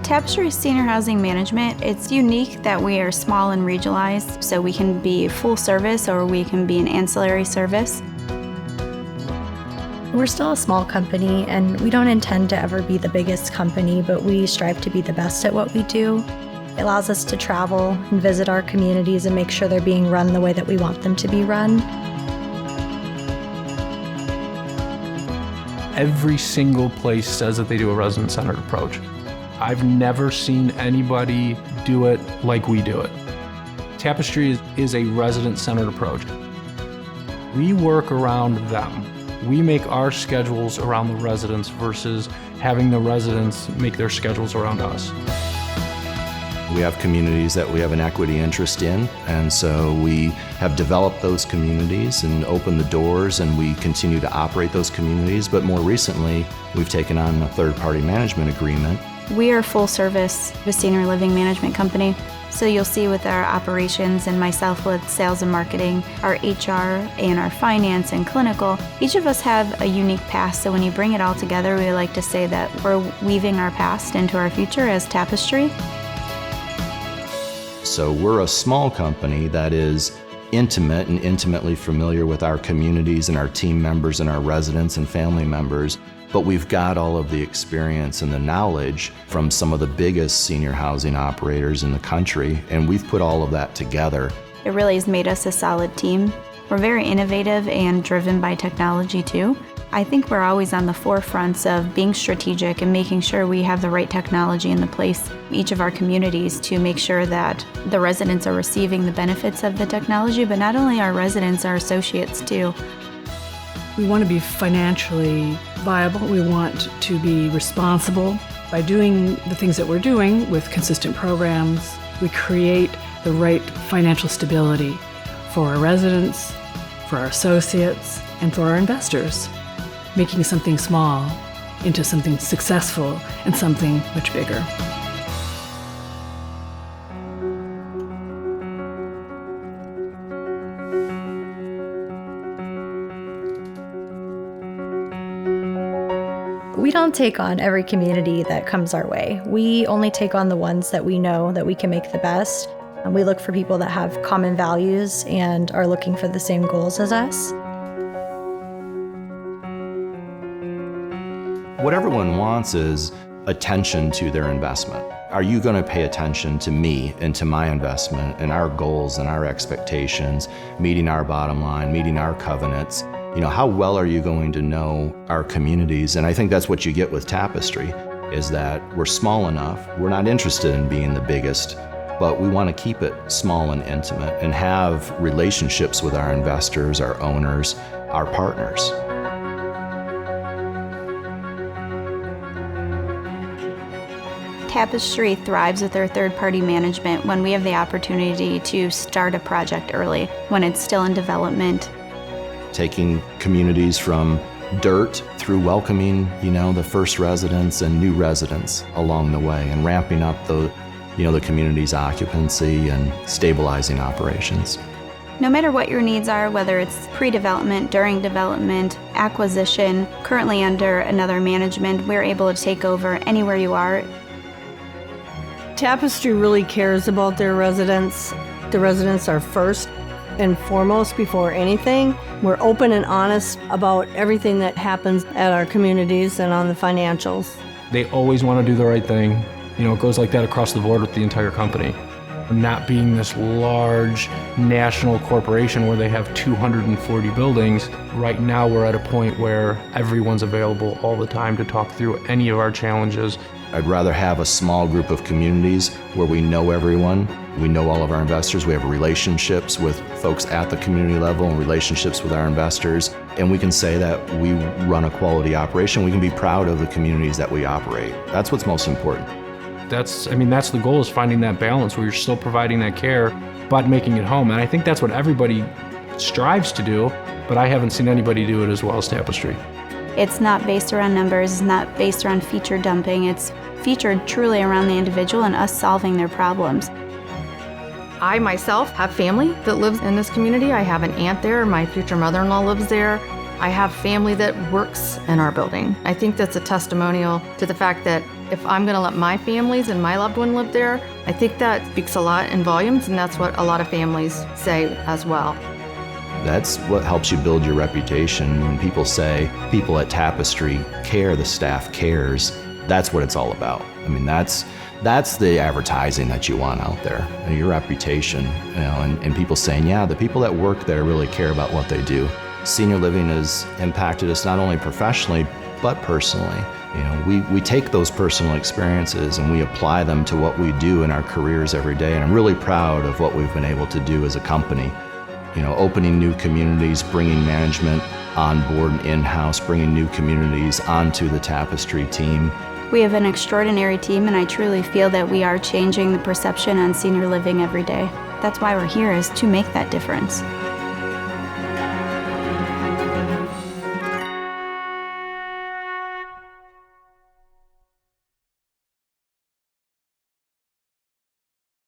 Tapestry Senior Housing Management, it's unique that we are small and regionalized, so we can be full service or we can be an ancillary service. We're still a small company, and we don't intend to ever be the biggest company, but we strive to be the best at what we do. It allows us to travel and visit our communities and make sure they're being run the way that we want them to be run. Every single place says that they do a resident-centered approach. I've never seen anybody do it like we do it. Tapestry is a resident-centered approach. We work around them. We make our schedules around the residents versus having the residents make their schedules around us. We have communities that we have an equity interest in, and so we have developed those communities and opened the doors, and we continue to operate those communities. But more recently, we've taken on a third-party management agreement. We are full service, a senior living management company. So you'll see with our operations and myself with sales and marketing, our HR and our finance and clinical, each of us have a unique past. So when you bring it all together, we like to say that we're weaving our past into our future as Tapestry. So we're a small company that is intimate and intimately familiar with our communities and our team members and our residents and family members. But we've got all of the experience and the knowledge from some of the biggest senior housing operators in the country, and we've put all of that together. It really has made us a solid team. We're very innovative and driven by technology too. I think we're always on the forefronts of being strategic and making sure we have the right technology in the place in each of our communities to make sure that the residents are receiving the benefits of the technology, but not only our residents, our associates too. We want to be financially viable. We want to be responsible. By doing the things that we're doing with consistent programs, we create the right financial stability for our residents, for our associates, and for our investors, making something small into something successful and something much bigger. We don't take on every community that comes our way. We only take on the ones that we know that we can make the best. And we look for people that have common values and are looking for the same goals as us. What everyone wants is attention to their investment. Are you going to pay attention to me and to my investment and our goals and our expectations, meeting our bottom line, meeting our covenants? You know, how well are you going to know our communities? And I think that's what you get with Tapestry, is that we're small enough. We're not interested in being the biggest, but we want to keep it small and intimate and have relationships with our investors, our owners, our partners. Tapestry thrives with our third-party management when we have the opportunity to start a project early, when it's still in development. Taking communities from dirt through welcoming, the first residents and new residents along the way, and ramping up the community's occupancy and stabilizing operations. No matter what your needs are, whether it's pre-development, during development, acquisition, currently under another management, we're able to take over anywhere you are. Tapestry really cares about their residents. The residents are first and foremost before anything. We're open and honest about everything that happens at our communities and on the financials. They always want to do the right thing. It goes like that across the board with the entire company. Not being this large national corporation where they have 240 buildings, right now we're at a point where everyone's available all the time to talk through any of our challenges. I'd rather have a small group of communities where we know everyone, we know all of our investors, we have relationships with folks at the community level and relationships with our investors, and we can say that we run a quality operation. We can be proud of the communities that we operate. That's what's most important. That's the goal, is finding that balance where you're still providing that care, but making it home. And I think that's what everybody strives to do, but I haven't seen anybody do it as well as Tapestry. It's not based around numbers, it's not based around feature dumping, it's featured truly around the individual and us solving their problems. I myself have family that lives in this community. I have an aunt there, my future mother-in-law lives there. I have family that works in our building. I think that's a testimonial to the fact that If I'm going to let my families and my loved one live there, I think that speaks a lot in volumes, and that's what a lot of families say as well. That's what helps you build your reputation. When people say people at Tapestry care, the staff cares, that's what it's all about. I mean, that's the advertising that you want out there, and your reputation, and people saying, yeah, the people that work there really care about what they do. Senior living has impacted us not only professionally, but personally. We take those personal experiences and we apply them to what we do in our careers every day, and I'm really proud of what we've been able to do as a company. Opening new communities, bringing management on board and in-house, bringing new communities onto the Tapestry team. We have an extraordinary team, and I truly feel that we are changing the perception on senior living every day. That's why we're here, is to make that difference.